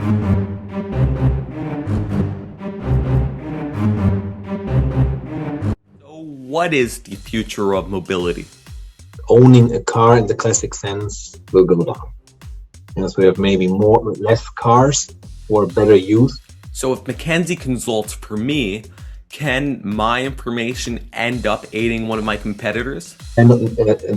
So what is the future of mobility? Owning a car in the classic sense will go down. Yes, we have maybe less cars or better use. So if McKinsey consults for me, can my information end up aiding one of my competitors? And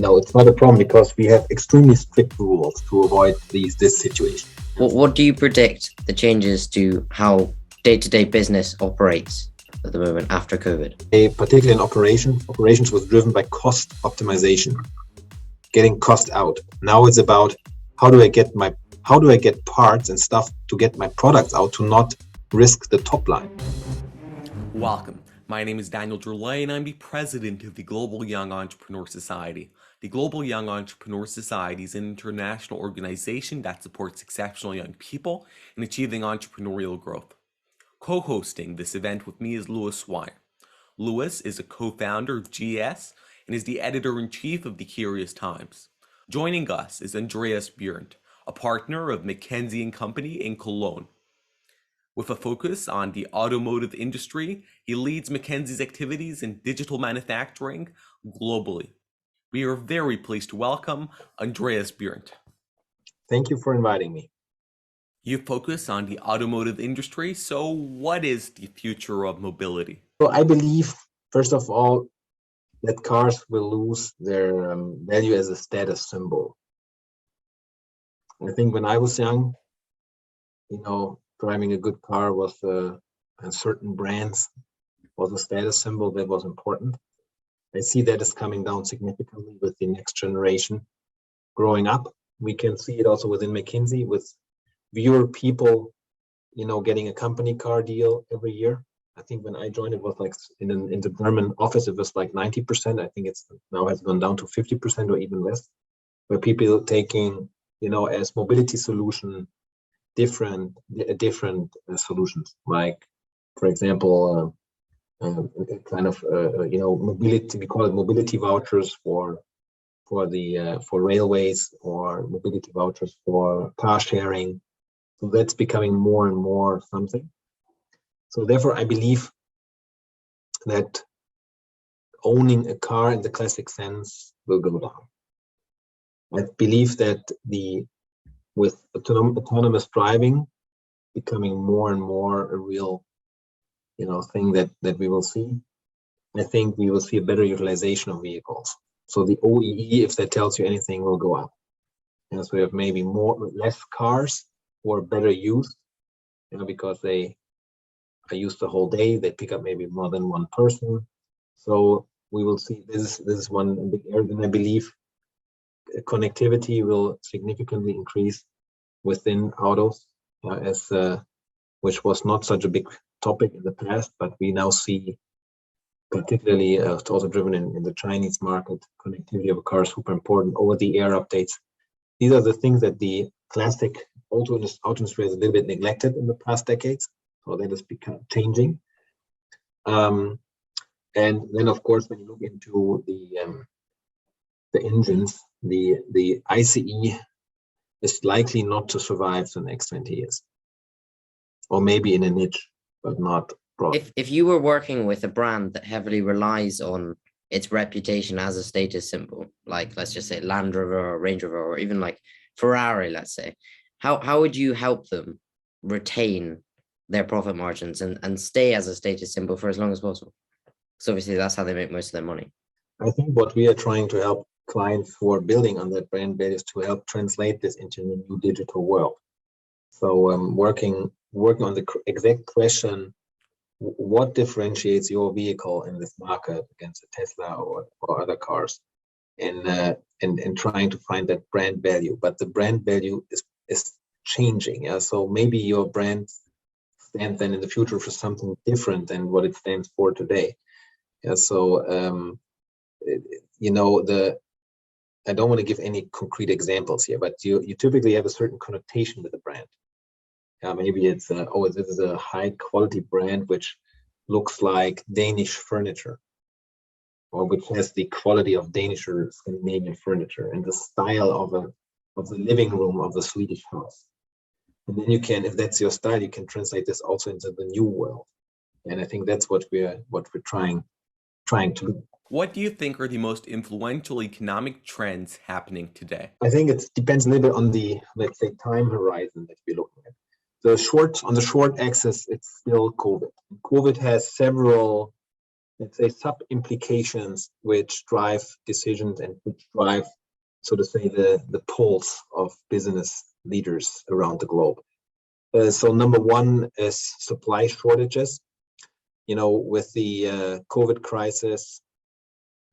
no, it's not a problem because we have extremely strict rules to avoid this situation. What do you predict the changes to how day-to-day business operates at the moment after COVID? Particularly in operations was driven by cost optimization, getting cost out. Now it's about how do I get parts and stuff to get my products out to not risk the top line. Welcome. My name is Daniel Gerlay and I'm the president of the Global Young Entrepreneur Society. The Global Young Entrepreneur Society is an international organization that supports exceptional young people in achieving entrepreneurial growth. Co-hosting this event with me is Louis Swire. Louis is a co-founder of GYES and is the editor-in-chief of the Curious Times. Joining us is Andreas Behrendt, a partner of McKinsey & Company in Cologne. With a focus on the automotive industry, he leads McKinsey's activities in digital manufacturing globally. We are very pleased to welcome Andreas Behrendt. Thank you for inviting me. You focus on the automotive industry, so what is the future of mobility? So I believe, first of all, that cars will lose their value as a status symbol. I think when I was young, driving a good car was and certain brands was a status symbol that was important. I see that is coming down significantly with the next generation growing up. We can see it also within McKinsey with fewer people, getting a company car deal every year. I think when I joined, it was like in the German office, it was like 90%. I think it's now has gone down to 50% or even less, where people taking, as mobility solution, different solutions, like, for example, mobility. We call it mobility vouchers for railways, or mobility vouchers for car sharing. So that's becoming more and more something. So therefore, I believe that owning a car in the classic sense will go down. I believe that with autonomous driving becoming more and more a real, thing that we will see, I think we will see a better utilization of vehicles. So the OEE, if that tells you anything, will go up. So we have maybe less cars or better use, because they are used the whole day. They pick up maybe more than one person. So we will see this is one big area. And I believe connectivity will significantly increase within autos, which was not such a big topic in the past, but we now see, particularly it's also driven in the Chinese market, connectivity of a car is super important. Over-the-air updates. These are the things that the classic auto industry has a little bit neglected in the past decades. So that has become changing. And then, of course, when you look into the engines, the ICE is likely not to survive the next 20 years, or maybe in a niche, but not broad. If you were working with a brand that heavily relies on its reputation as a status symbol, like let's just say Land Rover or Range Rover, or even like Ferrari, let's say, how would you help them retain their profit margins and stay as a status symbol for as long as possible? So obviously that's how they make most of their money. I think what we are trying to help clients who are building on that brand value is to help translate this into the new digital world. So working on the exact question, what differentiates your vehicle in this market against a Tesla or other cars, and trying to find that brand value. But the brand value is changing. Yeah? So maybe your brand stands then in the future for something different than what it stands for today. Yeah. So I don't want to give any concrete examples here, but you typically have a certain connotation with the brand. Maybe it's this is a high quality brand which looks like Danish furniture, or which has the quality of Danish or Scandinavian furniture and the style of the living room of the Swedish house. And then you can, if that's your style, you can translate this also into the new world. And I think that's what we're trying to do. What do you think are the most influential economic trends happening today? I think it depends a little bit on the, let's say, time horizon that we're looking at. On the short axis, it's still COVID. COVID has several, let's say, sub-implications which drive decisions and which drive, so to say, the pulse of business leaders around the globe. So number one is supply shortages. With the COVID crisis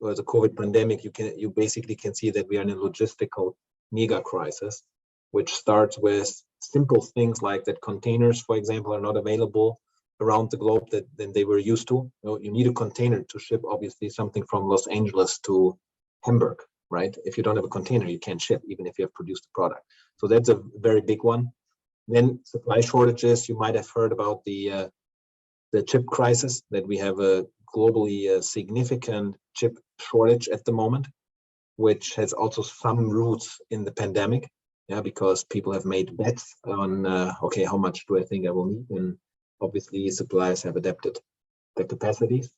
or the COVID pandemic, you basically can see that we are in a logistical mega crisis, which starts with simple things like that containers, for example, are not available around the globe than they were used to. You need a container to ship, obviously, something from Los Angeles to Hamburg, right? If you don't have a container, you can't ship, even if you have produced a product. So that's a very big one. Then supply shortages. You might have heard about the chip crisis, that we have a globally significant chip shortage at the moment, which has also some roots in the pandemic, because people have made bets on, okay, how much do I think I will need? And obviously suppliers have adapted the capacities.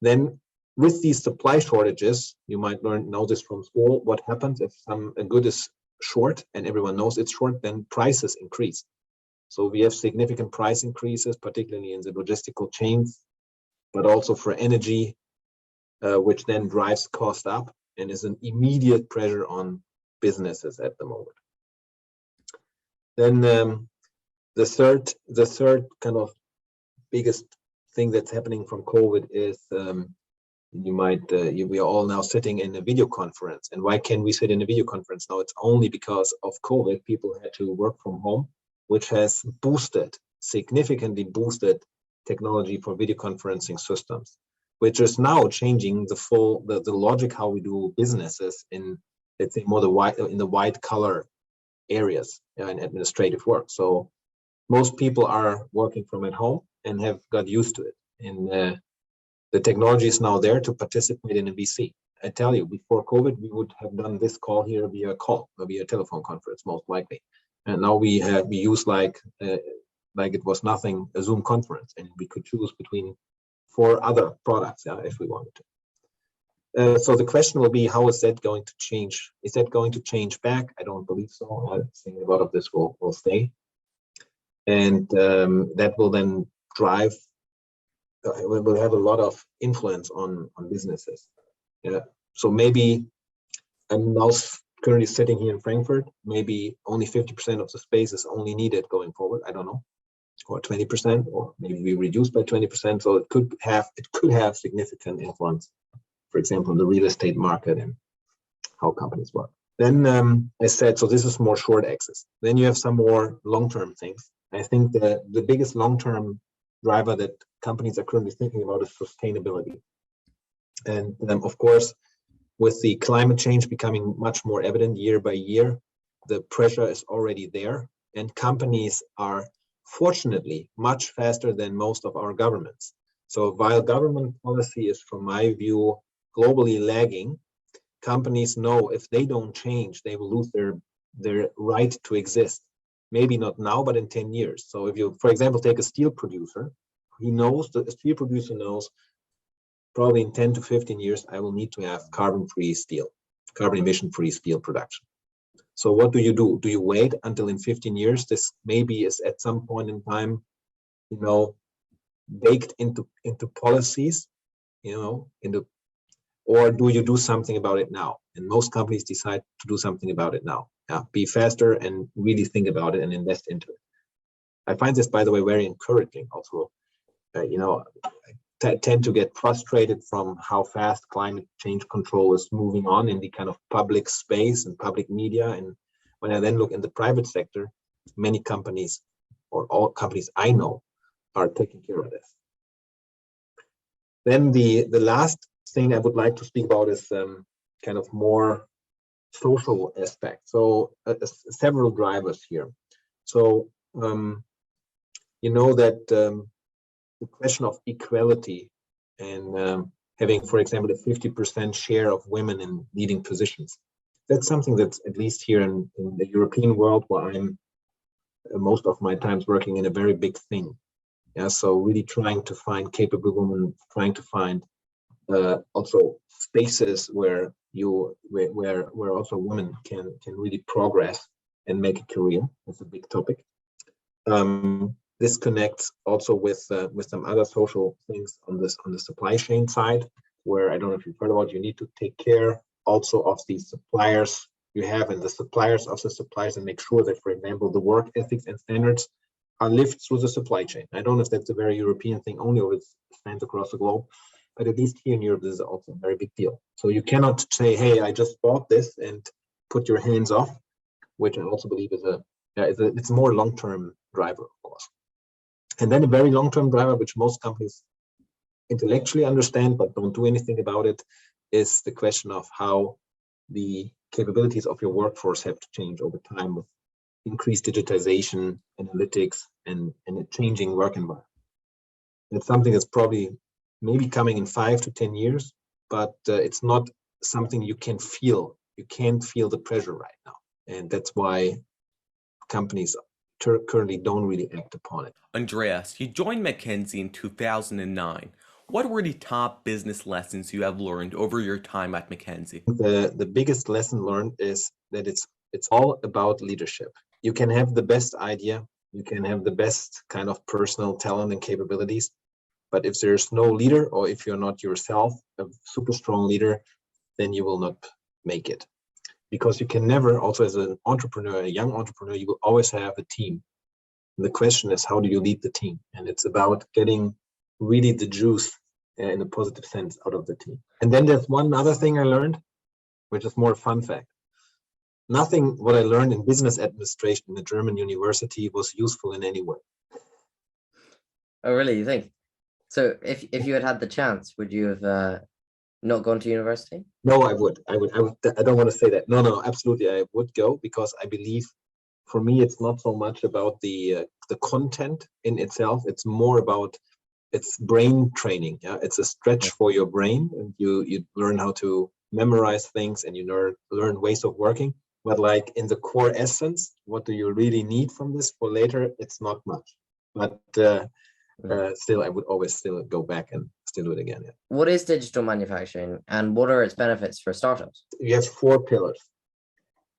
Then with these supply shortages, you might know this from school, what happens if a good is short and everyone knows it's short, then prices increase. So we have significant price increases, particularly in the logistical chains, but also for energy, which then drives cost up and is an immediate pressure on businesses at the moment. Then the third kind of biggest thing that's happening from COVID is we are all now sitting in a video conference. And why can we sit in a video conference now? It's only because of COVID. People had to work from home, which has significantly boosted technology for video conferencing systems, which is now changing the logic how we do businesses in, let's say, more in the white collar areas in administrative work. So most people are working from at home and have got used to it. And the technology is now there to participate in a VC. I tell you, before COVID, we would have done this call here via telephone conference, most likely. And now we use like it was nothing, a Zoom conference, and we could choose between 4 other products, if we wanted to. So the question will be, how is that going to change? Is that going to change back? I don't believe so. I think a lot of this will stay. And that will then drive, will have a lot of influence on businesses. Yeah. So maybe I'm now currently sitting here in Frankfurt, maybe only 50% of the space is only needed going forward. I don't know, or 20%, or maybe we reduce by 20%. So it could have significant influence, for example, in the real estate market and how companies work. Then I said, so this is more short axis. Then you have some more long-term things. I think the biggest long-term driver that companies are currently thinking about is sustainability. And of course, with the climate change becoming much more evident year by year, the pressure is already there. And companies are fortunately much faster than most of our governments. So while government policy is, from my view, globally lagging, companies know if they don't change, they will lose their right to exist. Maybe not now, but in 10 years. So if you, for example, take a steel producer, a steel producer knows probably in 10 to 15 years, I will need to have carbon emission-free steel production. So what do? Do you wait until in 15 years, this maybe is at some point in time, baked into policies, or do you do something about it now? And most companies decide to do something about it now. Be faster and really think about it and invest into it. I find this, by the way, very encouraging. Also, I tend to get frustrated from how fast climate change control is moving on in the kind of public space and public media. And when I then look in the private sector, many companies, or all companies I know, are taking care of this. Then the last thing I would like to speak about is kind of more social aspect. So several drivers here. So that the question of equality and having, for example, a 50% share of women in leading positions. That's something that's, at least here in the European world where I'm most of my times working in a very big thing. Yeah, so really trying to find capable women, trying to find also spaces where where also women can really progress and make a career. That's a big topic. This connects also with some other social things on the supply chain side, where I don't know if you've heard about. You need to take care also of the suppliers you have and the suppliers of the suppliers, and make sure that, for example, the work ethics and standards are lived through the supply chain. I don't know if that's a very European thing only, or it stands across the globe, but at least here in Europe, this is also a very big deal. So you cannot say, "Hey, I just bought this," and put your hands off, which I also believe is it's a more long-term driver, of course. And then a very long-term driver, which most companies intellectually understand but don't do anything about it, is the question of how the capabilities of your workforce have to change over time with increased digitization, analytics, and a changing work environment. It's something that's probably maybe coming in 5 to 10 years, but it's not something you can feel. You can't feel the pressure right now. And that's why companies currently don't really act upon it. Andreas, you joined McKinsey in 2009. What were the top business lessons you have learned over your time at McKinsey? The biggest lesson learned is that it's all about leadership. You can have the best idea, you can have the best kind of personal talent and capabilities, but if there's no leader, or if you're not yourself a super strong leader, then you will not make it. Because you can never, also as an entrepreneur, a young entrepreneur, you will always have a team. And the question is, how do you lead the team? And it's about getting really the juice in a positive sense out of the team. And then there's one other thing I learned, which is more a fun fact. Nothing what I learned in business administration in a German university was useful in any way. Oh, really? You think? So if you had the chance, would you have not gone to university? No, I would. I don't want to say that. No, absolutely. I would go, because I believe, for me, it's not so much about the content in itself. It's more about it's brain training. Yeah, it's a stretch for your brain, and you learn how to memorize things, and you learn ways of working. But like in the core essence, what do you really need from this for later? It's not much. But still, I would always still go back and still do it again. Yeah. What is digital manufacturing, and what are its benefits for startups? You have 4 pillars.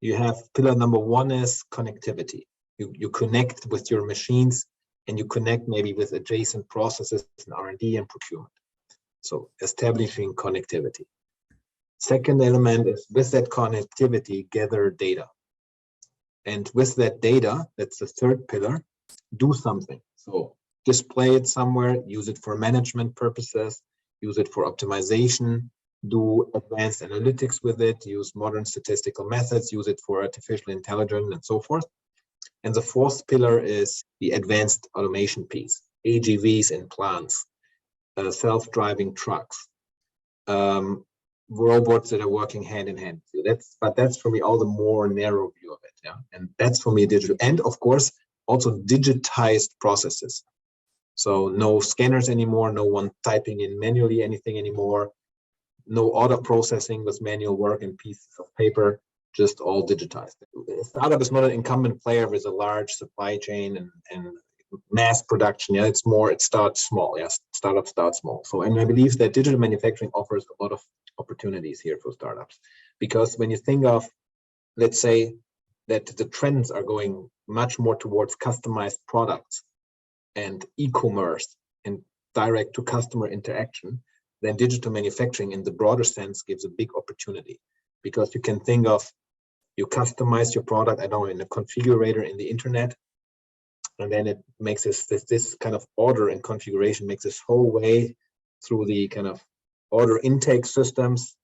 You have pillar number 1 is connectivity. You connect with your machines, and you connect maybe with adjacent processes in R&D and procurement. So establishing connectivity. Second element is, with that connectivity, gather data. And with that data, that's the third pillar, do something. So display it somewhere, use it for management purposes, use it for optimization, do advanced analytics with it, use modern statistical methods, use it for artificial intelligence, and so forth. And the fourth pillar is the advanced automation piece, AGVs in plants, self-driving trucks, robots that are working hand in hand. So that's for me all the more narrow view of it. Yeah, and that's for me digital, and of course also digitized processes. So no scanners anymore, no one typing in manually anything anymore, no order processing with manual work and pieces of paper, just all digitized. A startup is not an incumbent player with a large supply chain and mass production. Yeah, it starts small. Yes, startups start small. So, and I believe that digital manufacturing offers a lot of opportunities here for startups, because when you think of, let's say, that the trends are going much more towards customized products and e-commerce and direct to customer interaction, then digital manufacturing in the broader sense gives a big opportunity, because you can think of, you customize your product, I don't know, in a configurator in the internet, and then it makes this kind of order and configuration makes this whole way through the kind of order intake systems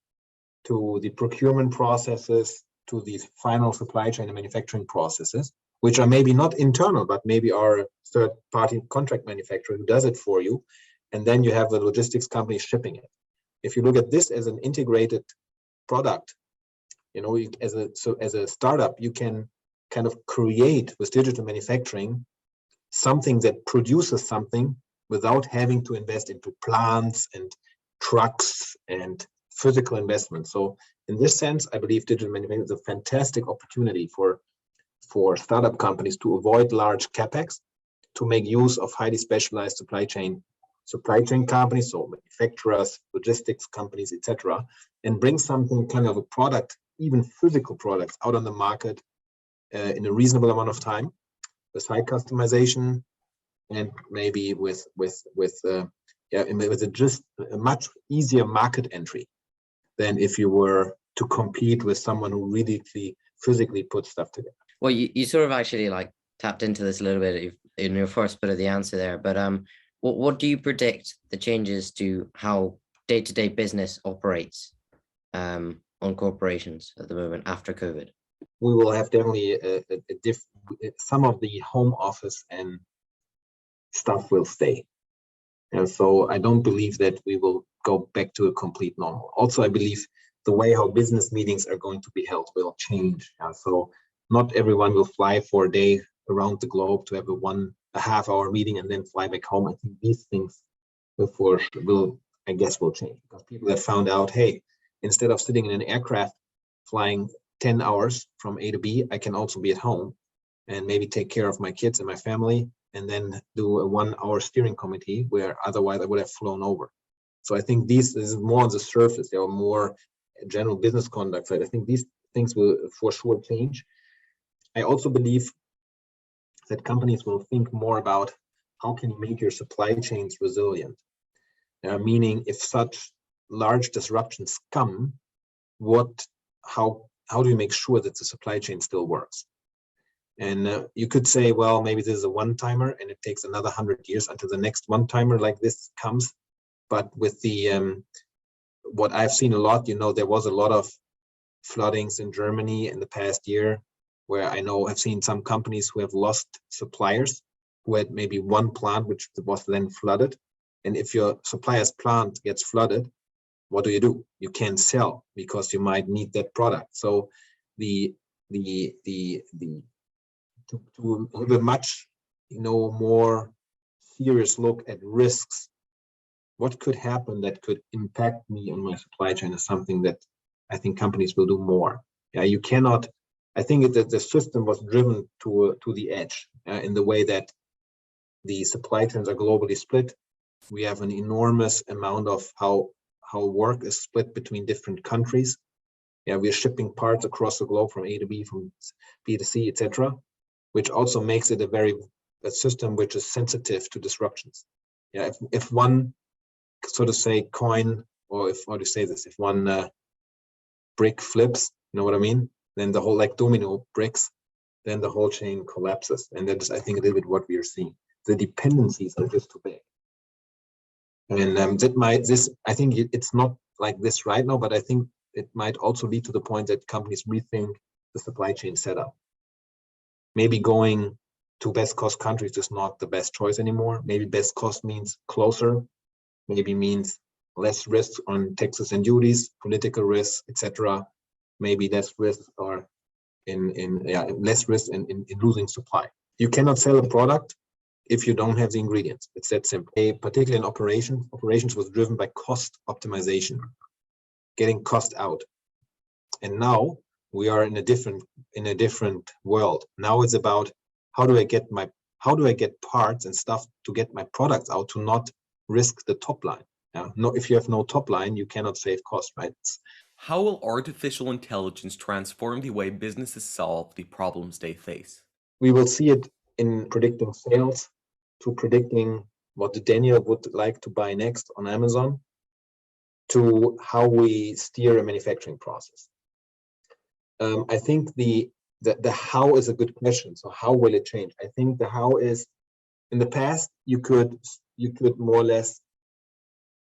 to the procurement processes to the final supply chain and manufacturing processes, which are maybe not internal, but maybe are a third-party contract manufacturer who does it for you, and then you have the logistics company shipping it. If you look at this as an integrated product, you know, as a startup, you can kind of create with digital manufacturing something that produces something without having to invest into plants and trucks and physical investment. So in this sense, I believe digital manufacturing is a fantastic opportunity for for startup companies to avoid large capex, to make use of highly specialized supply chain companies, so manufacturers, logistics companies, etc., and bring something kind of a product, even physical products, out on the market in a reasonable amount of time, with high customization, and maybe with just a much easier market entry than if you were to compete with someone who really physically puts stuff together. Well, you sort of actually like tapped into this a little bit in your first bit of the answer there, but what do you predict the changes to how day-to-day business operates on corporations at the moment after COVID? We will have definitely some of the home office and stuff will stay. And so I don't believe that we will go back to a complete normal. Also, I believe the way how business meetings are going to be held will change. So not everyone will fly for a day around the globe to have a half-hour meeting and then fly back home. I think these things will change, because people have found out, hey, instead of sitting in an aircraft flying 10 hours from A to B, I can also be at home and maybe take care of my kids and my family, and then do a 1-hour steering committee where otherwise I would have flown over. So I think this is more on the surface. There are more general business conduct side. I think these things will for sure change. I also believe that companies will think more about how can you make your supply chains resilient. Meaning, if such large disruptions come, how do you make sure that the supply chain still works? And you could say, well, maybe this is a one-timer and it takes another 100 years until the next one-timer like this comes. But with the what I've seen a lot, there was a lot of floodings in Germany in the past year, where I've seen some companies who have lost suppliers who had maybe one plant which was then flooded. And if your supplier's plant gets flooded, what do? You can't sell because you might need that product. So to have a much more serious look at risks, what could happen that could impact me on my supply chain, is something that I think companies will do more. You cannot. I think that the system was driven to the edge in the way that the supply chains are globally split. We have an enormous amount of how work is split between different countries. We're shipping parts across the globe from A to B, from B to C, etc., which also makes it a system which is sensitive to disruptions. If one, so to say, coin, or if one brick flips, you know what I mean? Then the whole, like domino bricks, then the whole chain collapses. And that is, I think, a little bit what we are seeing. The dependencies are just too big. And I think it's not like this right now, but I think it might also lead to the point that companies rethink the supply chain setup. Maybe going to best cost countries is not the best choice anymore. Maybe best cost means closer, maybe means less risk on taxes and duties, political risks, etc. Maybe less risk or less risk in losing supply. You cannot sell a product if you don't have the ingredients. It's that simple. Particularly in operations was driven by cost optimization, getting cost out. And now we are in a different world. Now it's about how do I get parts and stuff to get my products out, to not risk the top line. If you have no top line, you cannot save cost, right? How will artificial intelligence transform the way businesses solve the problems they face? We will see it in predicting sales, to predicting what Daniel would like to buy next on Amazon, to how we steer a manufacturing process. I think the how is a good question. So how will it change? I think the how is, in the past, you could more or less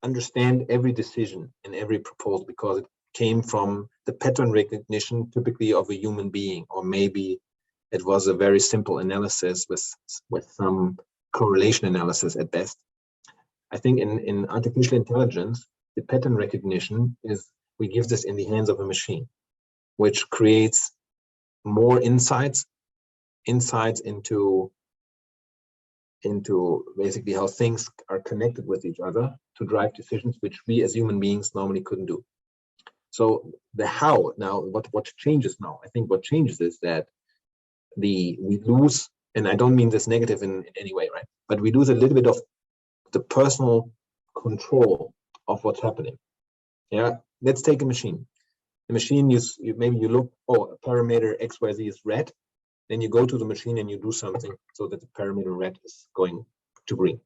understand every decision and every proposal because it came from the pattern recognition, typically of a human being, or maybe it was a very simple analysis with some correlation analysis at best. I think in artificial intelligence, the pattern recognition is, we give this in the hands of a machine, which creates more insights into basically how things are connected with each other to drive decisions which we as human beings normally couldn't do. So the how now, what changes now? I think what changes is that we lose, and I don't mean this negative in any way, right? But we lose a little bit of the personal control of what's happening. Yeah, let's take a machine. The machine, maybe you look, oh, a parameter XYZ is red, then you go to the machine and you do something so that the parameter red is going to green.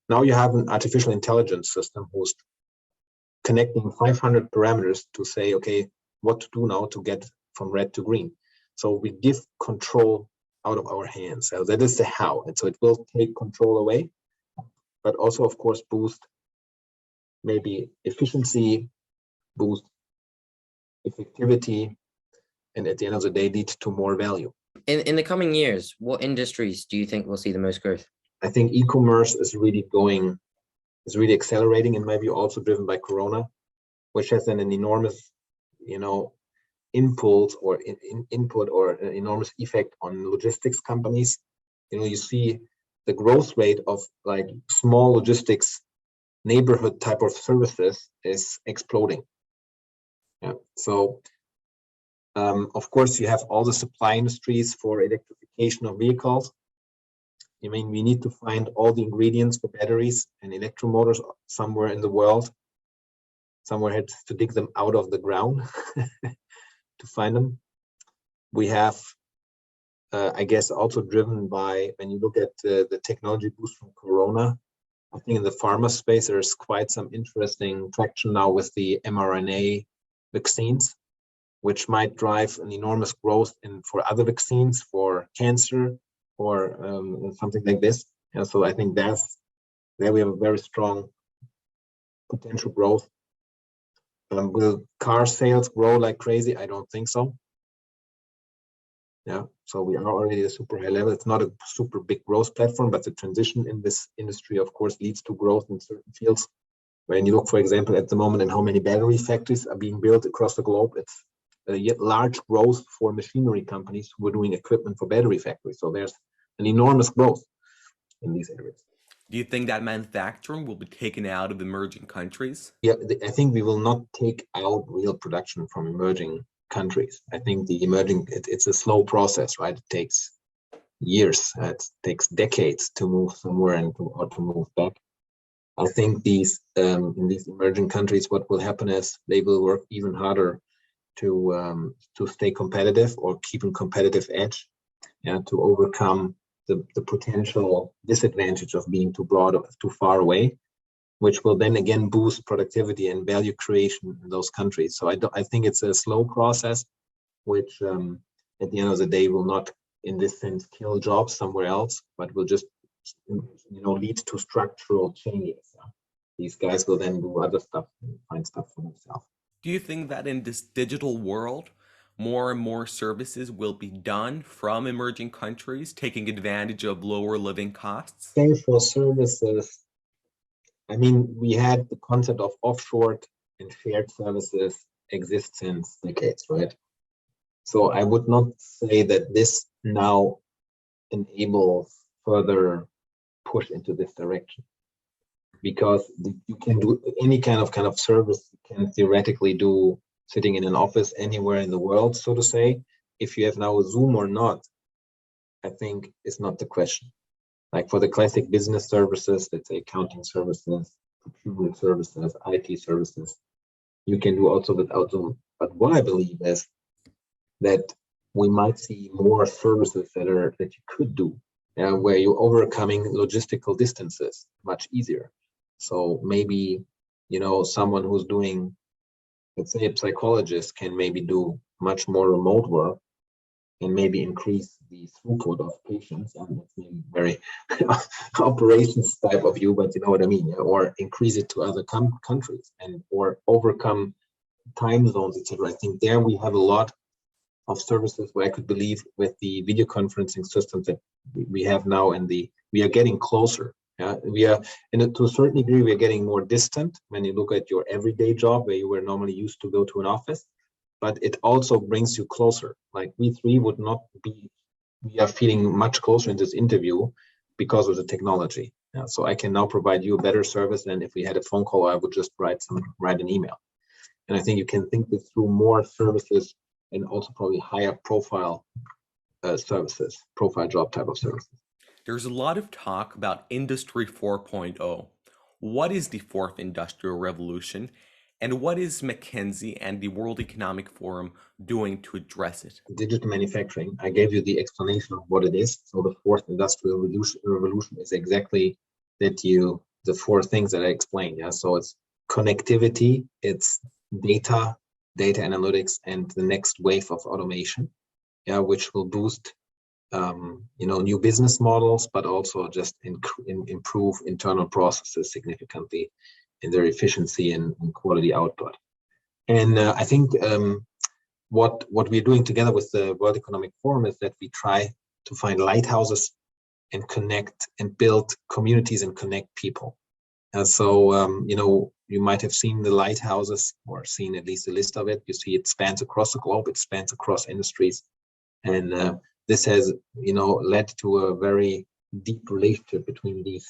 Now you have an artificial intelligence system who's connecting 500 parameters to say, okay, what to do now to get from red to green. So we give control out of our hands. So that is the how. And so it will take control away, but also, of course, boost maybe efficiency, boost effectivity, and at the end of the day, lead to more value. In the coming years, what industries do you think will see the most growth? I think e-commerce is really accelerating, in my view, also driven by Corona, which has an enormous, impulse or input or an enormous effect on logistics companies. You see the growth rate of like small logistics neighborhood type of services is exploding. Yeah. So of course you have all the supply industries for electrification of vehicles. I mean, we need to find all the ingredients for batteries and electromotors somewhere in the world. Somewhere had to dig them out of the ground to find them. We have, I guess, also driven by, when you look at the technology boost from Corona, I think in the pharma space, there's quite some interesting traction now with the mRNA vaccines, which might drive an enormous growth for other vaccines, for cancer, or something like this. And so I think there we have a very strong potential growth. Will car sales grow like crazy? I don't think so. Yeah, so we are already at a super high level. It's not a super big growth platform, but the transition in this industry, of course, leads to growth in certain fields. When you look, for example, at the moment and how many battery factories are being built across the globe, it's a yet large growth for machinery companies who are doing equipment for battery factories. So there's an enormous growth in these areas. Do you think that manufacturing will be taken out of emerging countries? Yeah, I think we will not take out real production from emerging countries. I think it's a slow process, right? It takes years, it takes decades to move somewhere or to move back. I think in these emerging countries, what will happen is they will work even harder to stay competitive or keep a competitive edge, to overcome the potential disadvantage of being too broad or too far away, which will then again boost productivity and value creation in those countries. So I think it's a slow process, which at the end of the day will not, in this sense, kill jobs somewhere else, but will just lead to structural changes. These guys will then do other stuff and find stuff for themselves. Do you think that in this digital world, more and more services will be done from emerging countries, taking advantage of lower living costs? Same for services. I mean, we had the concept of offshore and shared services exist since decades, right? So I would not say that this now enables further push into this direction, because you can do any kind of service you can theoretically do sitting in an office anywhere in the world, so to say. If you have now a Zoom or not, I think is not the question. Like for the classic business services, let's say accounting services, procurement services, IT services, you can do also without Zoom. But what I believe is that we might see more services that you could do, where you're overcoming logistical distances much easier. So maybe, someone who's doing, let's say a psychologist can maybe do much more remote work and maybe increase the throughput of patients. And that's maybe very operations type of view, but you know what I mean, or increase it to other countries or overcome time zones, etc. I think there we have a lot of services where I could believe with the video conferencing systems that we have now, and we are getting closer. We are, and to a certain degree, we are getting more distant when you look at your everyday job where you were normally used to go to an office, but it also brings you closer. Like we are feeling much closer in this interview because of the technology. So I can now provide you a better service than if we had a phone call. I would just write an email. And I think you can think this through more services and also probably higher profile services, profile job type of services. There's a lot of talk about Industry 4.0. What is the fourth industrial revolution, and what is McKinsey and the World Economic Forum doing to address it? Digital manufacturing, I gave you the explanation of what it is. So the fourth industrial revolution is exactly the four things that I explained. Yeah, so it's connectivity, it's data analytics, and the next wave of automation. Yeah, which will boost new business models, but also just improve internal processes significantly in their efficiency and quality output. And I think what we're doing together with the World Economic Forum is that we try to find lighthouses and connect and build communities and connect people. So you might have seen the lighthouses or seen at least a list of it. You see it spans across the globe, it spans across industries. And this has, led to a very deep relationship between these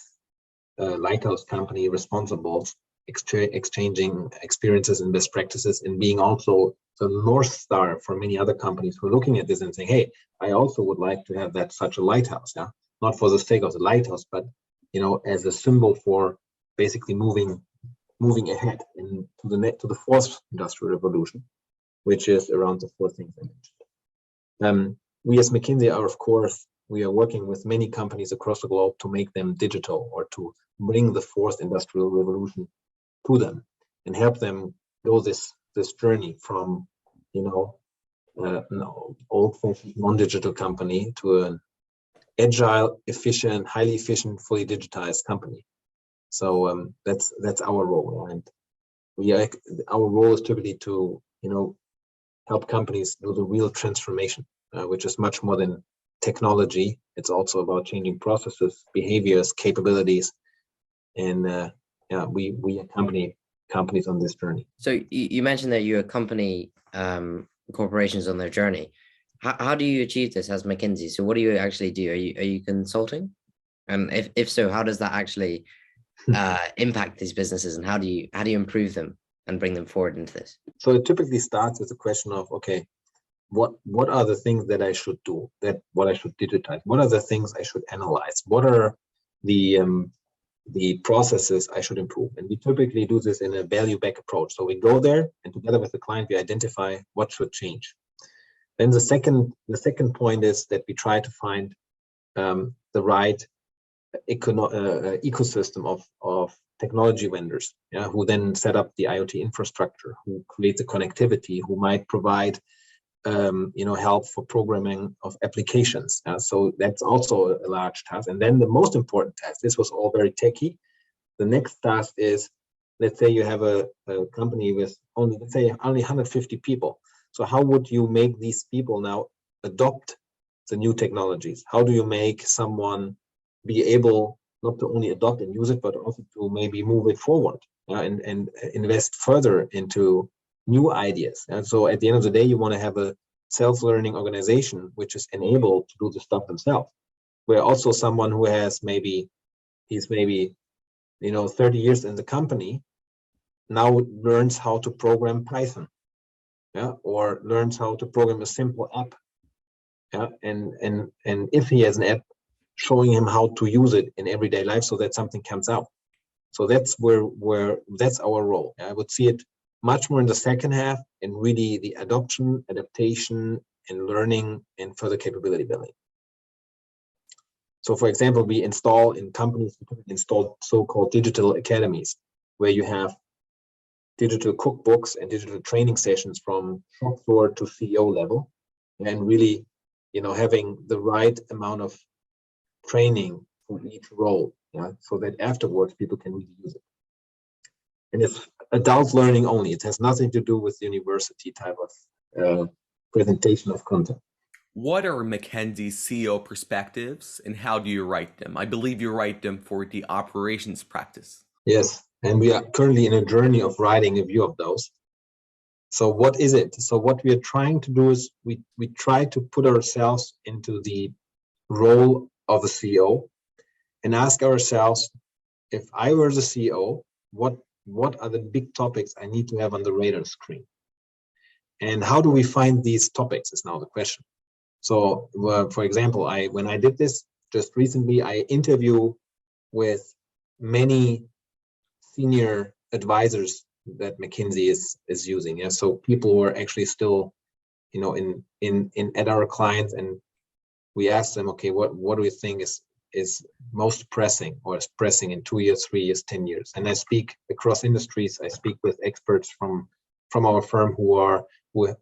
lighthouse company responsibles, exchanging experiences and best practices, and being also the North Star for many other companies who are looking at this and saying, hey, I also would like to have such a lighthouse. Yeah, not for the sake of the lighthouse, but as a symbol for basically moving ahead to the fourth industrial revolution, which is around the four things I mentioned. We as McKinsey are, of course, we are working with many companies across the globe to make them digital or to bring the fourth industrial revolution to them and help them go this journey from, an old-fashioned non-digital company to an agile, efficient, highly efficient, fully digitized company. So that's our role, and our role is typically to help companies do the real transformation, which is much more than technology. It's also about changing processes, behaviors, capabilities, and we accompany companies on this journey. So you mentioned that you accompany corporations on their journey. How do you achieve this as McKinsey? So what do you actually do? Are you consulting? And if so, how does that actually impact these businesses, and how do you improve them and bring them forward into this? So it typically starts with the question of, okay, what are the things that I should do, what I should digitize? What are the things I should analyze? What are the processes I should improve? And we typically do this in a value-back approach. So we go there, and together with the client, we identify what should change. Then the second point is that we try to find the right ecosystem of technology vendors, who then set up the IoT infrastructure, who create the connectivity, who might provide help for programming of applications. So that's also a large task. And then the most important task, this was all very techy. The next task is, let's say you have a company with only 150 people. So how would you make these people now adopt the new technologies? How do you make someone be able not to only adopt and use it, but also to maybe move it forward and invest further into new ideas? And so at the end of the day, you want to have a self-learning organization which is enabled to do the stuff themselves, where also someone who has he's 30 years in the company now learns how to program Python, or learns how to program a simple app, and if he has an app, showing him how to use it in everyday life so that something comes out. So that's where that's our role. I would see it much more in the second half, and really the adoption, adaptation, and learning and further capability building. So for example, we install in companies, so-called digital academies, where you have digital cookbooks and digital training sessions from shop floor to CEO level, and really, having the right amount of training for each role, so that afterwards people can really use it. And it's adult learning only. It has nothing to do with university type of presentation of content. What are McKinsey's CEO perspectives, and how do you write them? I believe you write them for the operations practice. Yes, and we are currently in a journey of writing a few of those. So what is it? So what we are trying to do is we try to put ourselves into the role of a CEO and ask ourselves, if I were the CEO, what are the big topics I need to have on the radar screen? And how do we find these topics is now the question. So, for example, when I did this just recently, I interview with many senior advisors that McKinsey is using. Yeah, so people who are actually still, in at our clients, and we ask them, okay, what do you think is most pressing, or is pressing in 2 years, 3 years, 10 years? And I speak across industries. I speak with experts from our firm who are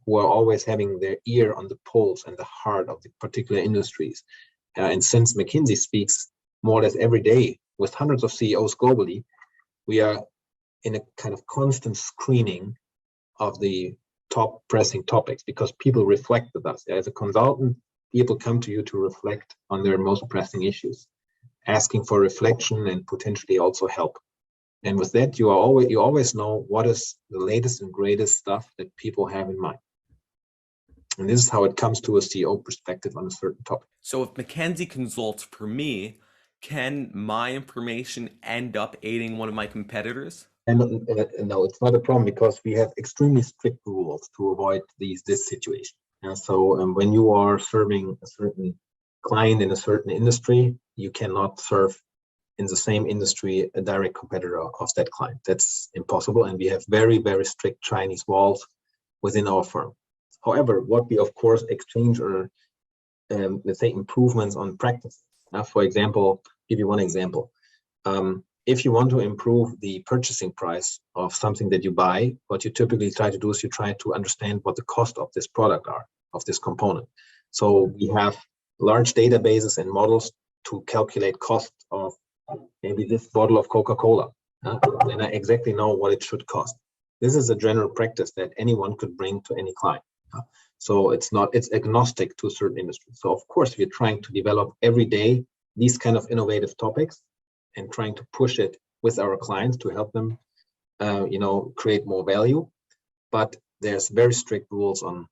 always having their ear on the pulse and the heart of the particular industries. And since McKinsey speaks more or less every day with hundreds of CEOs globally, we are in a kind of constant screening of the top pressing topics, because people reflect with us. As a consultant, people come to you to reflect on their most pressing issues, asking for reflection and potentially also help. And with that, you always know what is the latest and greatest stuff that people have in mind. And this is how it comes to a CEO perspective on a certain topic. So if McKinsey consults for me, can my information end up aiding one of my competitors? And no, it's not a problem, because we have extremely strict rules to avoid this situation. And so when you are serving a certain client in a certain industry, you cannot serve in the same industry a direct competitor of that client. That's impossible. And we have very, very strict Chinese walls within our firm. However, what we of course exchange are, let's say, improvements on practices. For example, give you one example. If you want to improve the purchasing price of something that you buy, what you typically try to do is you try to understand what the cost of this product are, of this component. So we have large databases and models to calculate cost of maybe this bottle of Coca-Cola. And I exactly know what it should cost. This is a general practice that anyone could bring to any client. So it's agnostic to a certain industry. So of course, we're trying to develop every day these kind of innovative topics and trying to push it with our clients to help them, create more value. But there's very strict rules on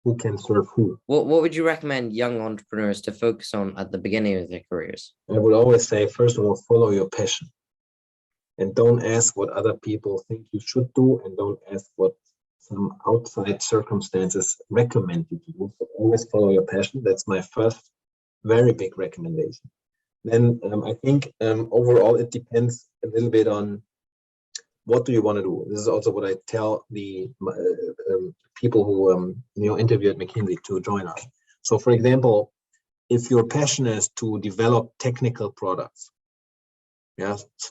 who can serve who. What would you recommend young entrepreneurs to focus on at the beginning of their careers? I would always say, first of all, follow your passion. And don't ask what other people think you should do, and don't ask what some outside circumstances recommend you to do. So always follow your passion. That's my first very big recommendation. Then I think overall it depends a little bit on what do you want to do. This is also what I tell the people who interview at McKinsey to join us. So for example, if your passion is to develop technical products,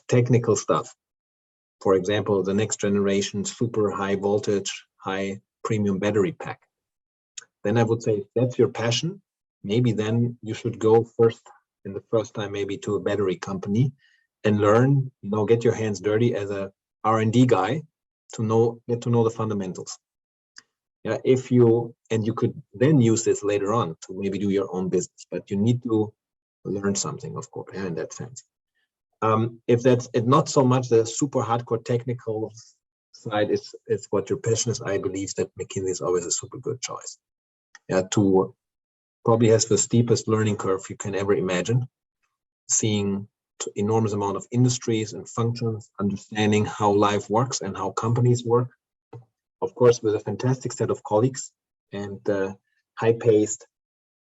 technical stuff, for example, the next generation super high voltage, high premium battery pack, then I would say if that's your passion, maybe then you should go in the first time maybe to a battery company and learn, get your hands dirty as a R&D guy to get to know the fundamentals. Yeah, you could then use this later on to maybe do your own business, but you need to learn something, of course, in that sense. If that's not so much the super hardcore technical side is what your passion is, I believe that McKinsey is always a super good choice. To probably has the steepest learning curve you can ever imagine, seeing enormous amount of industries and functions, understanding how life works and how companies work. Of course, with a fantastic set of colleagues and high-paced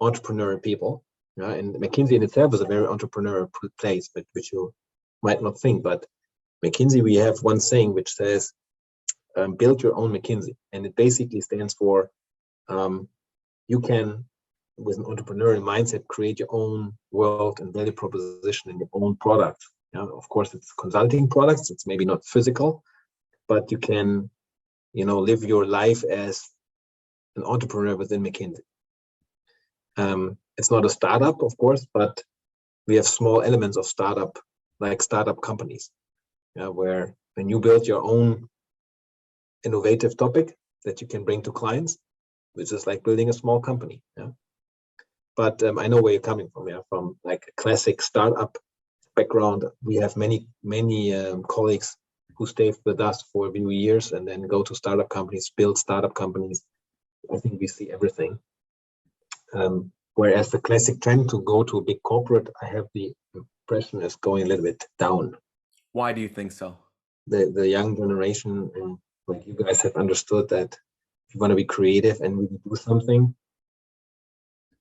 entrepreneurial people. And McKinsey in itself is a very entrepreneurial place, but which you might not think. But McKinsey, we have one saying which says, build your own McKinsey. And it basically stands for you can, with an entrepreneurial mindset, create your own world and value proposition in your own product. Of course, it's consulting products. It's maybe not physical, but you can, live your life as an entrepreneur within McKinsey. It's not a startup, of course, but we have small elements of startup, like startup companies, where when you build your own innovative topic that you can bring to clients, which is like building a small company. But I know where you're coming from. From like a classic startup background, we have many colleagues who stay with us for a few years and then go to startup companies, build startup companies. I think we see everything. Whereas the classic trend to go to a big corporate, I have the impression is going a little bit down. Why do you think so? The young generation, like you guys have understood that if you want to be creative and really do something,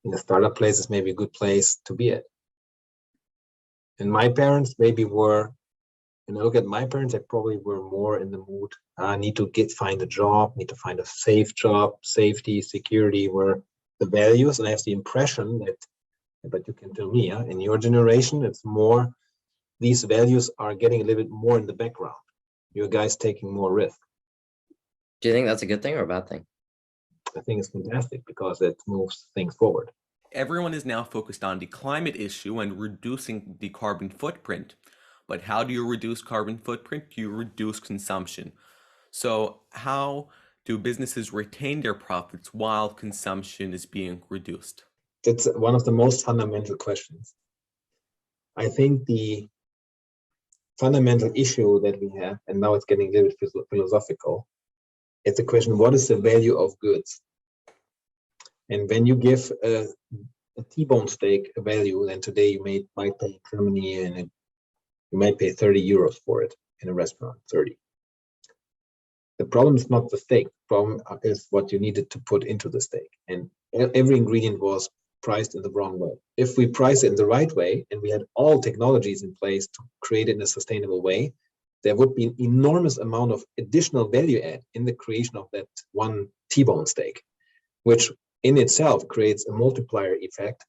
in a startup place is maybe a good place to be at. And my parents maybe were, when I look at my parents, they probably were more in the mood, I need to find a job, need to find a safe job, safety, security were the values. And I have the impression that, but you can tell me, in your generation, it's more, these values are getting a little bit more in the background. You guys taking more risk. Do you think that's a good thing or a bad thing? I think it's fantastic because it moves things forward. Everyone is now focused on the climate issue and reducing the carbon footprint. But how do you reduce carbon footprint? You reduce consumption. So how do businesses retain their profits while consumption is being reduced? That's one of the most fundamental questions. I think the fundamental issue that we have, and now it's getting a little bit philosophical, it's a question, what is the value of goods? And when you give a T-bone steak a value, then today you might pay Germany, and you might pay 30 euros for it in a restaurant, 30. The problem is not the steak. The problem is what you needed to put into the steak. And every ingredient was priced in the wrong way. If we price it in the right way, and we had all technologies in place to create it in a sustainable way, there would be an enormous amount of additional value add in the creation of that one T-bone steak, which in itself creates a multiplier effect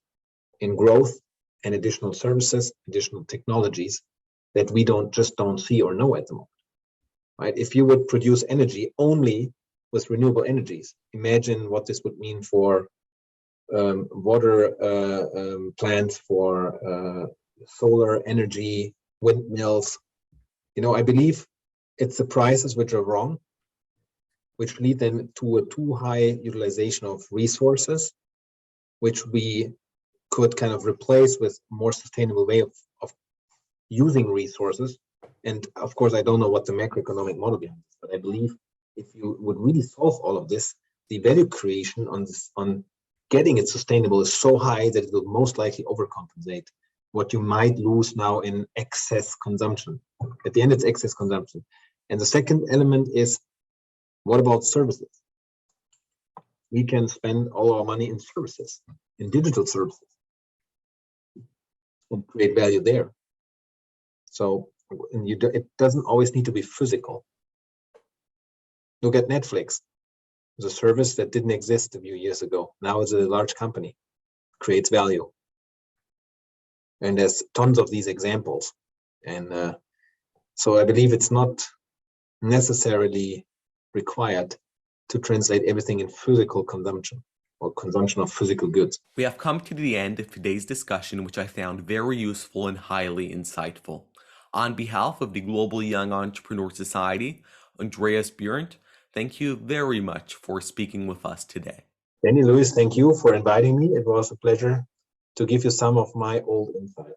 in growth and additional services, additional technologies that we don't see or know at the moment. Right? If you would produce energy only with renewable energies, imagine what this would mean for water plants, for solar energy, windmills. I believe it's the prices which are wrong, which lead then to a too high utilization of resources, which we could kind of replace with a more sustainable way of using resources. And of course, I don't know what the macroeconomic model behind this, but I believe if you would really solve all of this, the value creation on getting it sustainable is so high that it will most likely overcompensate what you might lose now in excess consumption. At the end, it's excess consumption. And the second element is, what about services? We can spend all our money in services, in digital services, and create value there. So it doesn't always need to be physical. Look at Netflix. It's a service that didn't exist a few years ago. Now it's a large company, creates value. And there's tons of these examples. And so I believe it's not necessarily required to translate everything in physical consumption or consumption of physical goods. We have come to the end of today's discussion, which I found very useful and highly insightful. On behalf of the Global Young Entrepreneur Society, Andreas Behrendt, thank you very much for speaking with us today. Danny Lewis, thank you for inviting me. It was a pleasure to give you some of my old insights.